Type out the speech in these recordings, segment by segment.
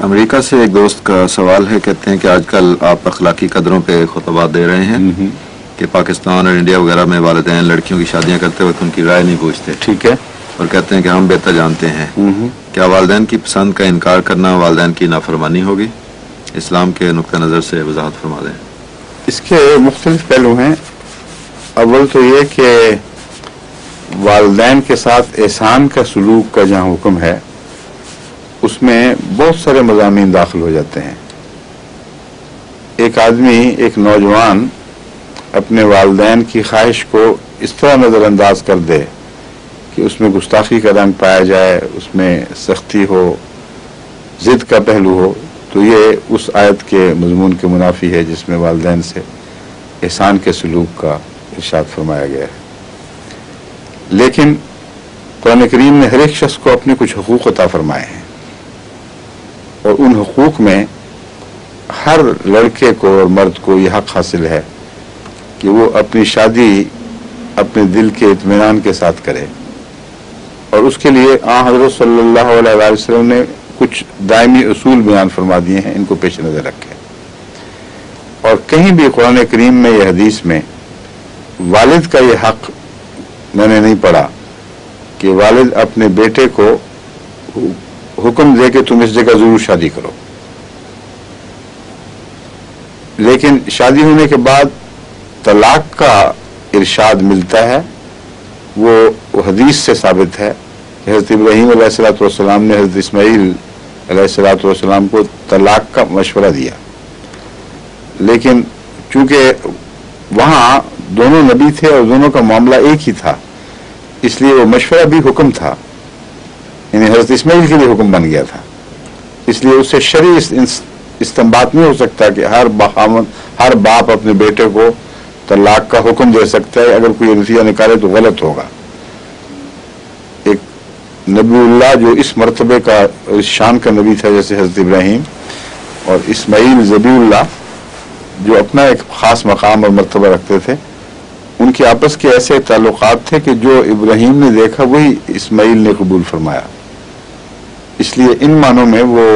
امریکہ سے ایک دوست کا سوال ہے، کہتے ہیں کہ آج کل آپ اخلاقی قدروں پہ خطبات دے رہے ہیں کہ پاکستان اور انڈیا وغیرہ میں والدین لڑکیوں کی شادیاں کرتے وقت ان کی رائے نہیں پوچھتے، ٹھیک ہے، اور کہتے ہیں کہ ہم بہتر جانتے ہیں۔ کیا والدین کی پسند کا انکار کرنا والدین کی نافرمانی ہوگی؟ اسلام کے نقطہ نظر سے وضاحت فرما دیں۔ اس کے مختلف پہلو ہیں۔ اول تو یہ کہ والدین کے ساتھ احسان کا سلوک کا جہاں حکم ہے اس میں بہت سارے مضامین داخل ہو جاتے ہیں۔ ایک آدمی، ایک نوجوان اپنے والدین کی خواہش کو اس طرح نظر انداز کر دے کہ اس میں گستاخی کا رنگ پایا جائے، اس میں سختی ہو، ضد کا پہلو ہو، تو یہ اس آیت کے مضمون کے منافی ہے جس میں والدین سے احسان کے سلوک کا ارشاد فرمایا گیا ہے۔ لیکن قرآن کریم نے ہر ایک شخص کو اپنے کچھ حقوق عطا فرمائے ہیں، اور ان حقوق میں ہر لڑکے کو اور مرد کو یہ حق حاصل ہے کہ وہ اپنی شادی اپنے دل کے اطمینان کے ساتھ کرے، اور اس کے لیے حضرت صلی اللہ علیہ وسلم نے کچھ دائمی اصول بیان فرما دیے ہیں، ان کو پیش نظر رکھیں۔ اور کہیں بھی قرآن کریم میں یہ حدیث میں والد کا یہ حق میں نے نہیں پڑھا کہ والد اپنے بیٹے کو حکم دے کہ تم اس جگہ ضرور شادی کرو، لیکن شادی ہونے کے بعد طلاق کا ارشاد ملتا ہے، وہ حدیث سے ثابت ہے کہ حضرت ابراہیم علیہ الصلوۃ والسلام نے حضرت اسماعیل علیہ الصلوۃ والسلام کو طلاق کا مشورہ دیا، لیکن چونکہ وہاں دونوں نبی تھے اور دونوں کا معاملہ ایک ہی تھا، اس لیے وہ مشورہ بھی حکم تھا، یعنی حضرت اسماعیل کے لیے حکم بن گیا تھا۔ اس لیے اس سے شرعی استنباط نہیں ہو سکتا کہ ہر باپ اپنے بیٹے کو طلاق کا حکم دے سکتا ہے، اگر کوئی نتیجہ نکالے تو غلط ہوگا۔ ایک نبی اللہ جو اس مرتبے کا، اس شان کا نبی تھا جیسے حضرت ابراہیم، اور اسماعیل ذبیح اللہ جو اپنا ایک خاص مقام اور مرتبہ رکھتے تھے، ان کے آپس کے ایسے تعلقات تھے کہ جو ابراہیم نے دیکھا وہی اسماعیل نے قبول فرمایا، اس لیے ان معنوں میں وہ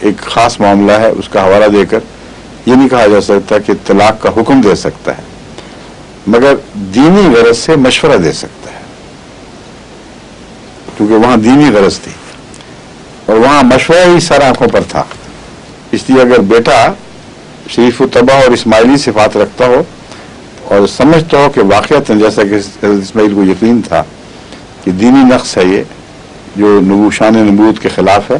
ایک خاص معاملہ ہے، اس کا حوالہ دے کر یہ نہیں کہا جا سکتا کہ طلاق کا حکم دے سکتا ہے، مگر دینی غرض سے مشورہ دے سکتا ہے، کیونکہ وہاں دینی غرض تھی اور وہاں مشورہ ہی سر آنکھوں پر تھا۔ اس لیے اگر بیٹا شریف الطبع اور اسماعیلی صفات رکھتا ہو اور سمجھتا ہو کہ واقعتاً جیسا کہ حضرت اسماعیل کو یقین تھا کہ دینی نقص ہے یہ جو شان نبوت کے خلاف ہے،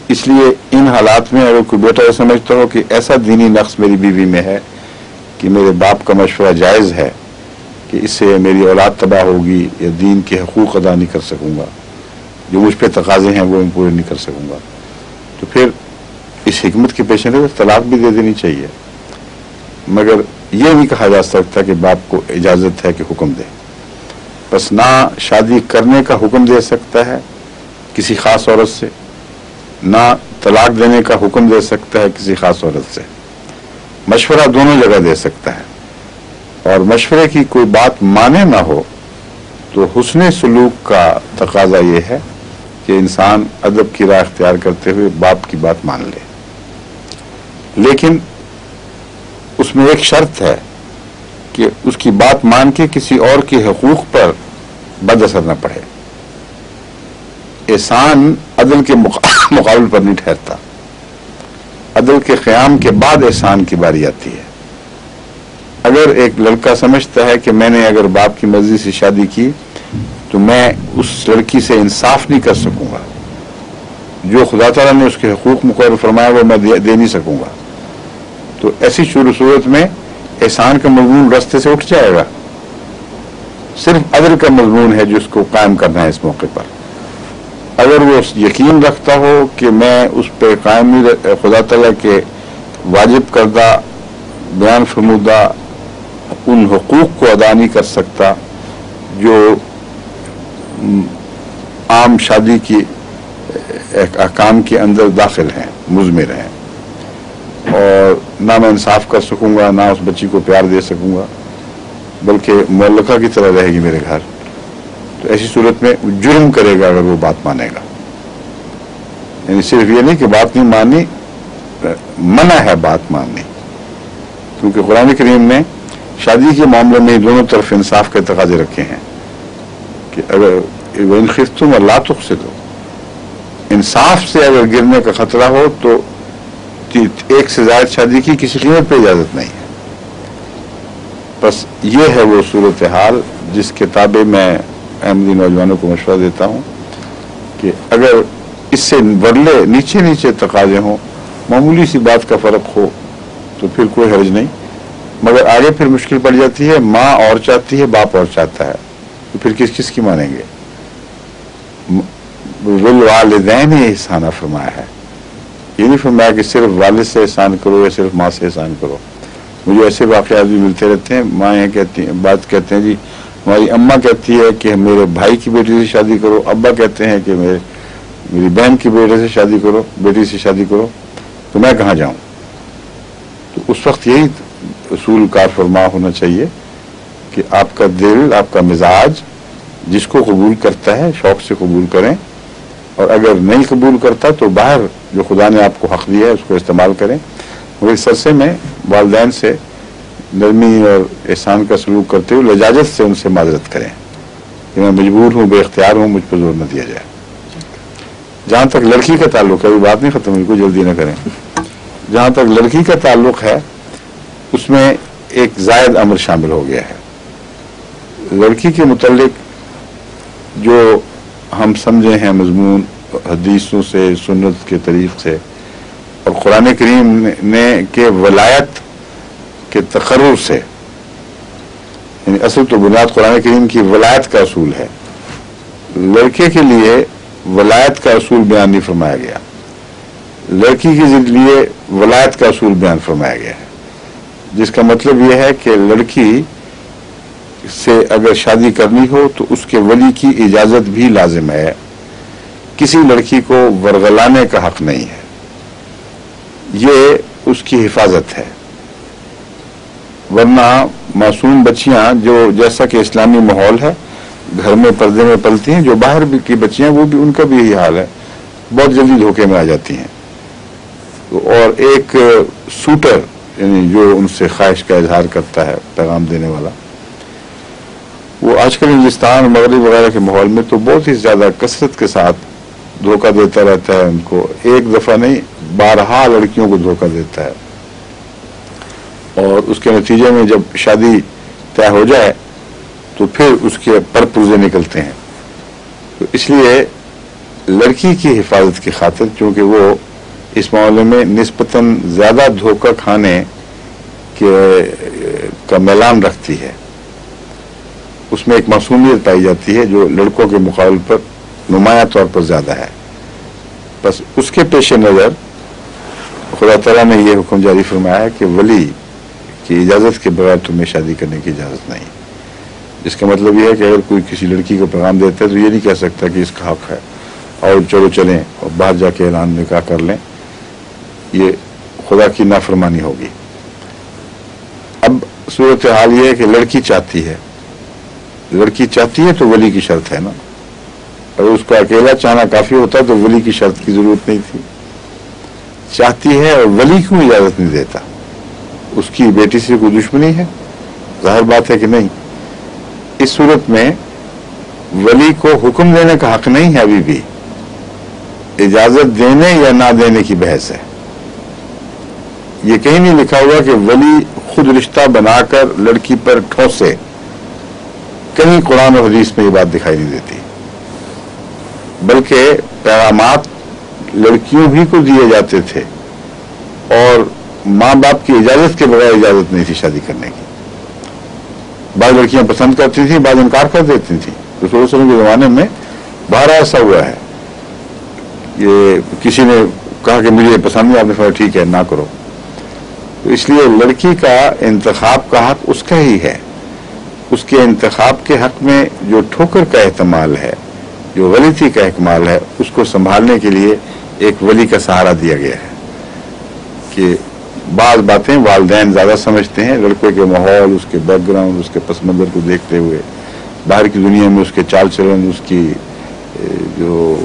اس لیے ان حالات میں اگر کوئی بیٹا یہ سمجھتا ہو کہ ایسا دینی نقص میری بیوی میں ہے کہ میرے باپ کا مشورہ جائز ہے کہ اس سے میری اولاد تباہ ہوگی یا دین کے حقوق ادا نہیں کر سکوں گا، جو مجھ پہ تقاضے ہیں وہ میں پورے نہیں کر سکوں گا، تو پھر اس حکمت کے پیش نظر طلاق بھی دے دینی چاہیے، مگر یہ نہیں کہا جا سکتا کہ باپ کو اجازت ہے کہ حکم دے۔ بس نہ شادی کرنے کا حکم دے سکتا ہے کسی خاص عورت سے، نہ طلاق دینے کا حکم دے سکتا ہے کسی خاص عورت سے، مشورہ دونوں جگہ دے سکتا ہے، اور مشورے کی کوئی بات مانے نہ ہو تو حسن سلوک کا تقاضا یہ ہے کہ انسان ادب کی راہ اختیار کرتے ہوئے باپ کی بات مان لے، لیکن اس میں ایک شرط ہے کہ اس کی بات مان کے کسی اور کے حقوق پر بد اثر نہ پڑے۔ احسان عدل کے مقابل پر نہیں ٹھہرتا، عدل کے قیام کے بعد احسان کی باری آتی ہے۔ اگر ایک لڑکا سمجھتا ہے کہ میں نے اگر باپ کی مرضی سے شادی کی تو میں اس لڑکی سے انصاف نہیں کر سکوں گا، جو خدا تعالیٰ نے اس کے حقوق مقرر فرمایا وہ میں دے نہیں سکوں گا، تو ایسی صورت میں احسان کا مضمون رستے سے اٹھ جائے گا۔ صرف عدل کا مضمون ہے جس کو قائم کرنا ہے اس موقع پر۔ اگر وہ یقین رکھتا ہو کہ میں اس پہ قائم نہیں، خدا تعالیٰ کے واجب کردہ بیان فرمودہ ان حقوق کو ادا نہیں کر سکتا جو عام شادی کی احکام کے اندر داخل ہیں، مضمر ہیں، اور نہ میں انصاف کر سکوں گا، نہ اس بچی کو پیار دے سکوں گا، بلکہ معلقہ کی طرح رہے گی میرے گھر، تو ایسی صورت میں جرم کرے گا اگر وہ بات مانے گا۔ یعنی صرف یہ نہیں کہ بات نہیں ماننی، منع ہے بات ماننی، کیونکہ قرآن کریم نے شادی کے معاملے میں دونوں طرف انصاف کے تقاضے رکھے ہیں کہ اگر وَإِنْ خِفْتُمْ وَلَا تُقْسِطُوا، انصاف سے اگر گرنے کا خطرہ ہو تو ایک سے زائد شادی کی کسی قیمت پہ اجازت نہیں ہے۔ بس یہ ہے وہ صورتحال جس کے تابع میں احمدی نوجوانوں کو مشورہ دیتا ہوں کہ اگر اس سے ورلے نیچے نیچے تقاضے ہوں، معمولی سی بات کا فرق ہو تو پھر کوئی حرج نہیں، مگر آگے پھر مشکل پڑ جاتی ہے، ماں اور چاہتی ہے، باپ اور چاہتا ہے، تو پھر کس کس کی مانیں گے؟ بالوالدین احسانہ فرمایا ہے، یہ نہیں فرمایا کہ صرف والد سے احسان کرو یا صرف ماں سے احسان کرو۔ مجھے ایسے واقعات بھی ملتے رہتے ہیں، ماں یہ کہتی ہیں، بات کہتے ہیں جی ہماری اماں کہتی ہے کہ میرے بھائی کی بیٹی سے شادی کرو، ابا کہتے ہیں کہ میری بہن کی بیٹے سے شادی کرو، بیٹی سے شادی کرو، تو میں کہاں جاؤں؟ تو اس وقت یہی اصول کار فرما ہونا چاہیے کہ آپ کا دل، آپ کا مزاج جس کو قبول کرتا ہے شوق سے قبول کریں، اور اگر نہیں قبول کرتا تو باہر جو خدا نے آپ کو حق دیا ہے اس کو استعمال کریں، مگر اس عرصے میں والدین سے نرمی اور احسان کا سلوک کرتے ہوئے لجاجت سے ان سے معذرت کریں کہ میں مجبور ہوں، بے اختیار ہوں، مجھ پر زور نہ دیا جائے۔ جہاں تک لڑکی کا تعلق ہے، ابھی بات نہیں ختم ہوئی، کوئی جلدی نہ کریں، جہاں تک لڑکی کا تعلق ہے اس میں ایک زائد امر شامل ہو گیا ہے۔ لڑکی کے متعلق جو ہم سمجھے ہیں مضمون حدیثوں سے، سنت کے طریق سے اور قرآن کریم نے کہ ولایت کے تقرر سے، یعنی اصل تو بنیاد قرآن کریم کی ولایت کا اصول ہے، لڑکے کے لیے ولایت کا اصول بیان نہیں فرمایا گیا، لڑکی کے لیے ولایت کا اصول بیان فرمایا گیا ہے، جس کا مطلب یہ ہے کہ لڑکی سے اگر شادی کرنی ہو تو اس کے ولی کی اجازت بھی لازم ہے، کسی لڑکی کو ورغلانے کا حق نہیں ہے، یہ اس کی حفاظت ہے، ورنہ معصوم بچیاں جو جیسا کہ اسلامی ماحول ہے گھر میں پردے میں پلتی ہیں، جو باہر بھی کی بچیاں وہ بھی ان کا بھی یہی حال ہے، بہت جلدی دھوکے میں آ جاتی ہیں، اور ایک سوٹر یعنی جو ان سے خواہش کا اظہار کرتا ہے، پیغام دینے والا، وہ آج کل ہندوستان مغرب وغیرہ کے ماحول میں تو بہت ہی زیادہ کثرت کے ساتھ دھوکہ دیتا رہتا ہے، ان کو ایک دفعہ نہیں بارہا لڑکیوں کو دھوکہ دیتا ہے، اور اس کے نتیجے میں جب شادی طے ہو جائے تو پھر اس کے پر پرزے نکلتے ہیں۔ تو اس لیے لڑکی کی حفاظت کی خاطر، چونکہ وہ اس معاملے میں نسبتاً زیادہ دھوکہ کھانے کا میلان رکھتی ہے، اس میں ایک معصومیت پائی جاتی ہے جو لڑکوں کے مقابل پر نمایاں طور پر زیادہ ہے، بس اس کے پیش نظر خدا تعالیٰ نے یہ حکم جاری فرمایا ہے کہ ولی کی اجازت کے بغیر تمہیں شادی کرنے کی اجازت نہیں، جس کا مطلب یہ ہے کہ اگر کوئی کسی لڑکی کو پیغام دیتا ہے تو یہ نہیں کہہ سکتا کہ اس کا حق ہے اور چلو چلیں اور باہر جا کے اعلان نکاح کر لیں، یہ خدا کی نافرمانی ہوگی۔ اب صورتحال یہ ہے کہ لڑکی چاہتی ہے تو ولی کی شرط ہے نا، اگر اس کو اکیلا چاہنا کافی ہوتا تو ولی کی شرط کی ضرورت نہیں تھی، چاہتی ہے اور ولی کیوں اجازت نہیں دیتا؟ اس کی بیٹی سے کوئی دشمنی ہے؟ ظاہر بات ہے کہ نہیں۔ اس صورت میں ولی کو حکم دینے کا حق نہیں ہے، ابھی بھی اجازت دینے یا نہ دینے کی بحث ہے۔ یہ کہیں نہیں لکھا ہوا کہ ولی خود رشتہ بنا کر لڑکی پر ٹھوسے، کہیں قرآن اور حدیث میں یہ بات دکھائی نہیں دیتی، بلکہ پیغامات لڑکیوں بھی کو دیے جاتے تھے اور ماں باپ کی اجازت کے بغیر اجازت نہیں تھی شادی کرنے کی۔ بعض لڑکیاں پسند کرتی تھیں، بعض انکار کر دیتی تھیں، رسول اللہ صلی اللہ علیہ وسلم کے زمانے میں باہر ایسا ہوا ہے، یہ کسی نے کہا کہ مجھے پسند نہیں، آپ نے فرمایا ٹھیک ہے نہ کرو۔ تو اس لیے لڑکی کا انتخاب کا حق اس کا ہی ہے، اس کے انتخاب کے حق میں جو ٹھوکر کا احتمال ہے، جو غلطی کا احتمال ہے، اس کو سنبھالنے کے لیے ایک ولی کا سہارا دیا گیا ہے کہ بعض باتیں والدین زیادہ سمجھتے ہیں، لڑکے کے ماحول، اس کے بیک گراؤنڈ، اس کے پس منظر کو دیکھتے ہوئے، باہر کی دنیا میں اس کے چال چلن، اس کی جو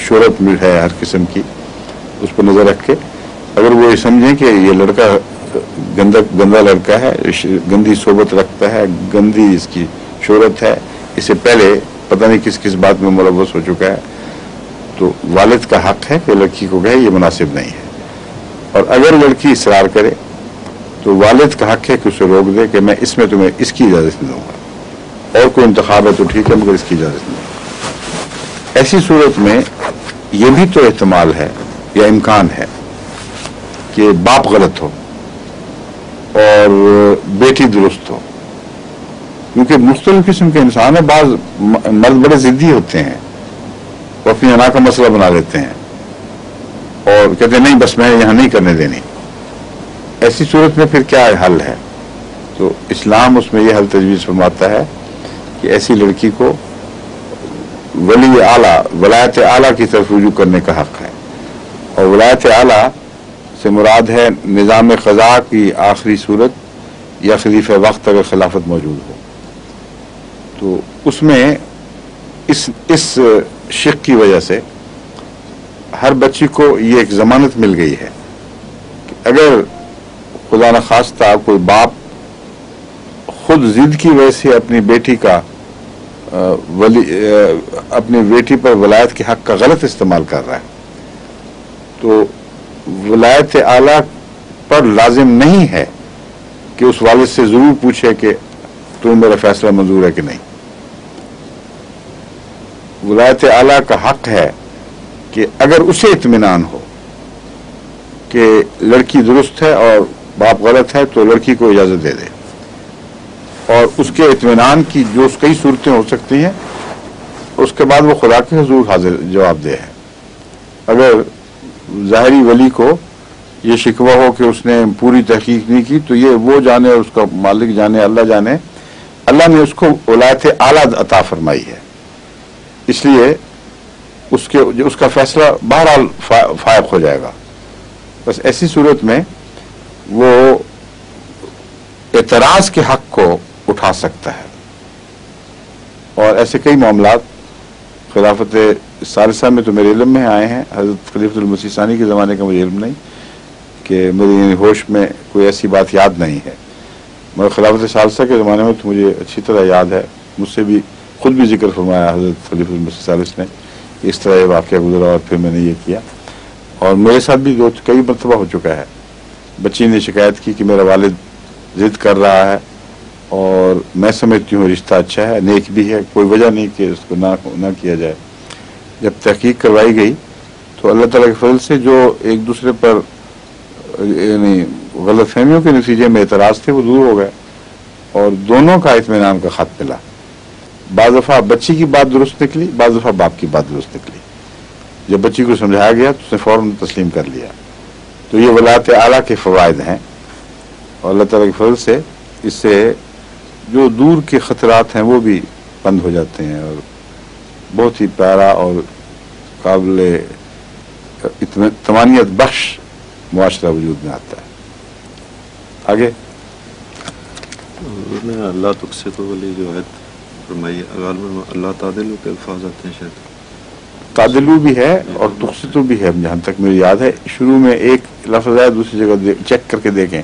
شہرت ہے ہر قسم کی، اس پر نظر رکھ کے اگر وہ یہ سمجھیں کہ یہ لڑکا گندا لڑکا ہے، گندی صحبت رکھتا ہے، گندی اس کی شہرت ہے، اس سے پہلے پتہ نہیں کس کس بات میں ملوث ہو چکا ہے، تو والد کا حق ہے کہ لڑکی کو کہے یہ مناسب نہیں ہے. اور اگر لڑکی اصرار کرے تو والد کا حق ہے کہ اسے روک دے کہ میں اس میں تمہیں اس کی اجازت نہیں دوں گا، اور کوئی انتخاب ہے تو ٹھیک ہے مگر اس کی اجازت نہیں. ایسی صورت میں یہ بھی تو احتمال ہے یا امکان ہے کہ باپ غلط ہو اور بیٹی درست ہو، کیونکہ مختلف قسم کے انسان ہیں. بعض مرد بڑے ضدی ہوتے ہیں، وہ اپنی انا کا مسئلہ بنا لیتے ہیں اور کہتے ہیں نہیں بس میں یہاں نہیں کرنے دینی. ایسی صورت میں پھر کیا حل ہے؟ تو اسلام اس میں یہ حل تجویز فرماتا ہے کہ ایسی لڑکی کو ولی اعلیٰ، ولایت اعلیٰ کی طرف رجوع کرنے کا حق ہے. اور ولایت اعلیٰ سے مراد ہے نظام قضاء کی آخری صورت یا خلیفہ وقت اگر خلافت موجود ہو. تو اس میں اس شق کی وجہ سے ہر بچی کو یہ ایک ضمانت مل گئی ہے کہ اگر خدا نخواستہ کوئی باپ خود ضد کی وجہ سے اپنی بیٹی کا اپنی بیٹی پر ولایت کے حق کا غلط استعمال کر رہا ہے تو ولایت اعلیٰ پر لازم نہیں ہے کہ اس والد سے ضرور پوچھے کہ تم میرا فیصلہ منظور ہے کہ نہیں. ولایت اعلیٰ کا حق ہے کہ اگر اسے اطمینان ہو کہ لڑکی درست ہے اور باپ غلط ہے تو لڑکی کو اجازت دے دے، اور اس کے اطمینان کی جو کئی صورتیں ہو سکتی ہیں اس کے بعد وہ خدا کے حضور حاضر جواب دہ ہے. اگر ظاہری ولی کو یہ شکوہ ہو کہ اس نے پوری تحقیق نہیں کی تو یہ وہ جانے اور اس کا مالک جانے، اللہ جانے. اللہ نے اس کو ولایت اعلیٰ عطا فرمائی ہے، اس لیے اس کا فیصلہ بہرحال فائق ہو جائے گا. بس ایسی صورت میں وہ اعتراض کے حق کو اٹھا سکتا ہے. اور ایسے کئی معاملات خلافت ثالثہ میں تو میرے علم میں آئے ہیں، حضرت خلیفۃ المسیح ثانی کے زمانے کا مجھے علم نہیں کہ میری ہوش میں کوئی ایسی بات یاد نہیں ہے، مگر خلافت ثالثہ کے زمانے میں تو مجھے اچھی طرح یاد ہے. مجھ سے بھی خود بھی ذکر فرمایا حضرت خلیفۃ المسیح ثالث نے اس طرح یہ واقعہ گزرا اور پھر میں نے یہ کیا. اور میرے ساتھ بھی کئی مرتبہ ہو چکا ہے. بچی نے شکایت کی کہ میرا والد ضد کر رہا ہے اور میں سمجھتی ہوں رشتہ اچھا ہے، نیک بھی ہے، کوئی وجہ نہیں کہ اس کو نہ کیا جائے. جب تحقیق کروائی گئی تو اللہ تعالیٰ کے فضل سے جو ایک دوسرے پر یعنی غلط فہمیوں کے نتیجے میں اعتراض تھے وہ دور ہو گئے اور دونوں کا اطمینان کا خط ملا. بعض دفعہ بچی کی بات درست نکلی، بعض دفعہ باپ کی بات درست نکلی. جب بچی کو سمجھایا گیا تو اس نے فوراً تسلیم کر لیا. تو یہ ولایت اعلیٰ کے فوائد ہیں اور اللہ تعالیٰ کے فضل سے اس سے جو دور کے خطرات ہیں وہ بھی بند ہو جاتے ہیں اور بہت ہی پیارا اور قابل طمانینت بخش معاشرہ وجود میں آتا ہے. آگے اللہ تقسط والی جو ہے فرمائی غالباً اللہ تعدلو کے الفاظ آتے ہیں، شاید تعدلو بھی ہے اور تقسطو بھی ہے. جہاں تک مجھے یاد ہے شروع میں ایک لفظ ہے، دوسری جگہ چیک کر کے دیکھیں،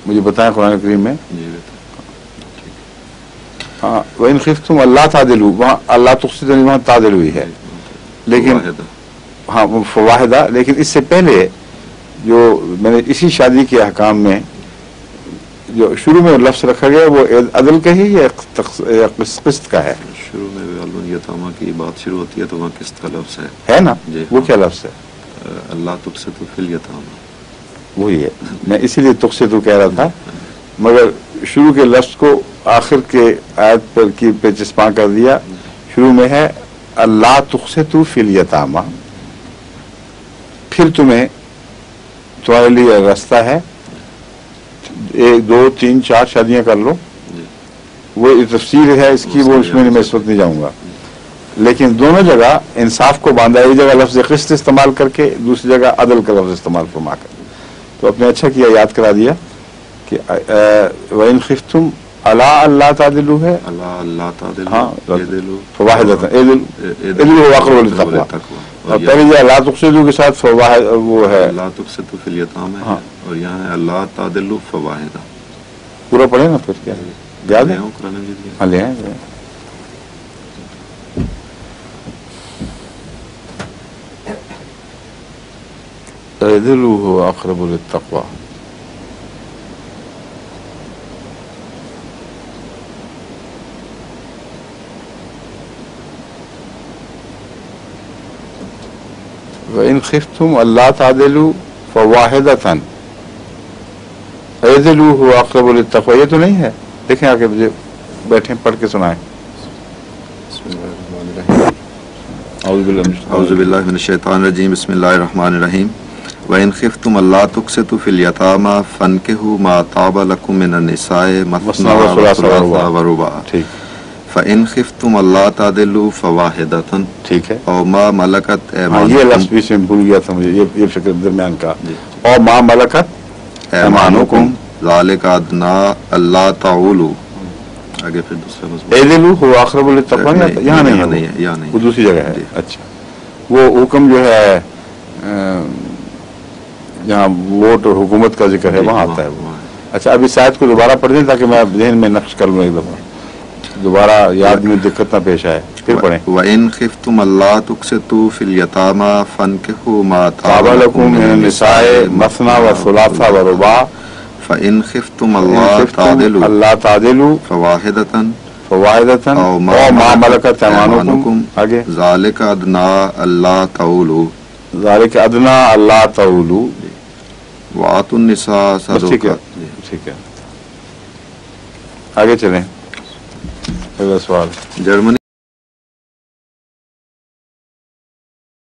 مجھے بتائیں قرآن کریم میں. ہاں وَإِنْ خِفْتُمْ اللہ تعدلو، وہاں اللہ تقسط وہاں تعدلو ہی ہے، لیکن ہاں فواحدہ. لیکن اس سے پہلے جو میں نے اسی شادی کے احکام میں جو شروع میں لفظ رکھا گیا وہ عدل کا ہی یا قسط کا ہے؟ شروع میں غالباً یتامہ کی بات شروع ہوتی ہے تو وہاں قسط کا لفظ ہے نا. وہ کیا لفظ ہے؟ اللہ تقسط فی الیتامہ، وہی ہے. میں اسی لیے تقسط کہہ رہا تھا، مگر شروع کے لفظ کو آخر کے آیت پر کی پہ چسپاں کر دیا. شروع میں ہے اللہ تقسط فی الیتامہ، پھر تمہارے لیے راستہ ہے 1 2 3 4 شادیاں کر لو. وہ تفسیر ہے اس کی، وہ اس میں میں اس وقت نہیں جاؤں گا. لیکن دونوں جگہ انصاف کو باندھا، ایک جگہ لفظ قسط استعمال کر کے، دوسری جگہ عدل کا لفظ استعمال فرما کر. تو اپنے اچھا کیا یاد کرا دیا کہ وَإِنْ خِفْتُمْ اللہ تعدلو ہے، اللہ تعدلو ہاں فواحدۃ اعدلوا وَأَقْرَبُ لِلتَّقْوَىٰ. اور پہلے جو اللہ تقسیدو کے ساتھ فواحد وہ ہے اللہ تقسطوا فی الیتامى ہاں. اور یہاں ہے اللہ تعدلوا فواحدہ. پورا پڑھے نا پھر کیا یاد ہے؟ لے آؤں قرآن مجید میں؟ ہاں لے آئیں لے آئیں. اعدلوا هو اقرب للتقوى. وَإِنْ خِفْتُمْ أَلَّا تَعْدِلُوا فَوَاحِدَةً اعدلوا هو اقرب للتقوى. یہ تو نہیں ہے، دیکھیں آگے مجھے بیٹھیں پڑھ کے سنائیں. بسم اللہ الرحمن الرحیم. اعوذ باللہ من الشیطان الرجیم. بسم اللہ الرحمن الرحیم. وَإِنْ خِفْتُمْ أَلَّا تُقْسِطُوا فِي الْيَتَامَى فَانكِحُوا مَا طَابَ لَكُم مِّنَ النِّسَاءِ مَثْنَىٰ وَثُلَاثَ وَرُبَاعَ. ٹھیک فَإِنْ خِفْتُمْ أَلَّا تَعْدِلُوا فَوَاحِدَةً ٹھیک ہے. أَوْ مَا مَلَكَتْ ہاں یہ أَيْمَانُكُمْ. لفظ بھی سے بھول گیا تھا مجھے، یہ فکر درمیان کا. اور ما ملکت أَيْمَانُكُمْ ذَلِكَ أَدْنَىٰ أَلَّا تَعُولُوا. آگے پھر دوسرا مضمون. اعدلوا هو اقرب للتقوى یہاں نہیں ہے، یہاں نہیں وہ دوسری جگہ ہے. جی. اچھا وہ حکم جو ہے جہاں ووٹ اور حکومت کا ذکر ہے وہاں آتا ہے وہ. اچھا اب اس آیت کو دوبارہ پڑھ دیں تاکہ میں ذہن میں نقش کر لوں ایک دفعہ، دوبارہ یاد میں دقت نہ پیش آئے. پھر پڑھیں. وَإِنْ خِفْتُمْ أَلَّا تُقْسِطُوا فِي الْيَتَامَى فَانكِحُوا مَا طَابَ لَكُم مِّنَ النِّسَاءِ مَثْنَىٰ وَثُلَاثَ وَرُبَاعَ. فَإِنْ خِفْتُمْ إِنْ أَلَّا خِفْتُمْ تَعْدِلُوا أَلَّا تَعْدِلُوا فَوَاحِدَةً فَوَاحِدَةً أَوْ أَوْ مَا مَلَكَتْ أَيْمَانُكُمْ. آگے ذَلِكَ أَدْنَىٰ أَلَّا تَعُولُوا ذَلِكَ أَدْنَىٰ أَلَّا تَعُولُوا. وَآتُوا النِّسَاءَ بس ٹھیک ہے صَدُقَاتِهِنَّ. ٹھیک ہے آگے چلیں. اگلا سوال. جرمنی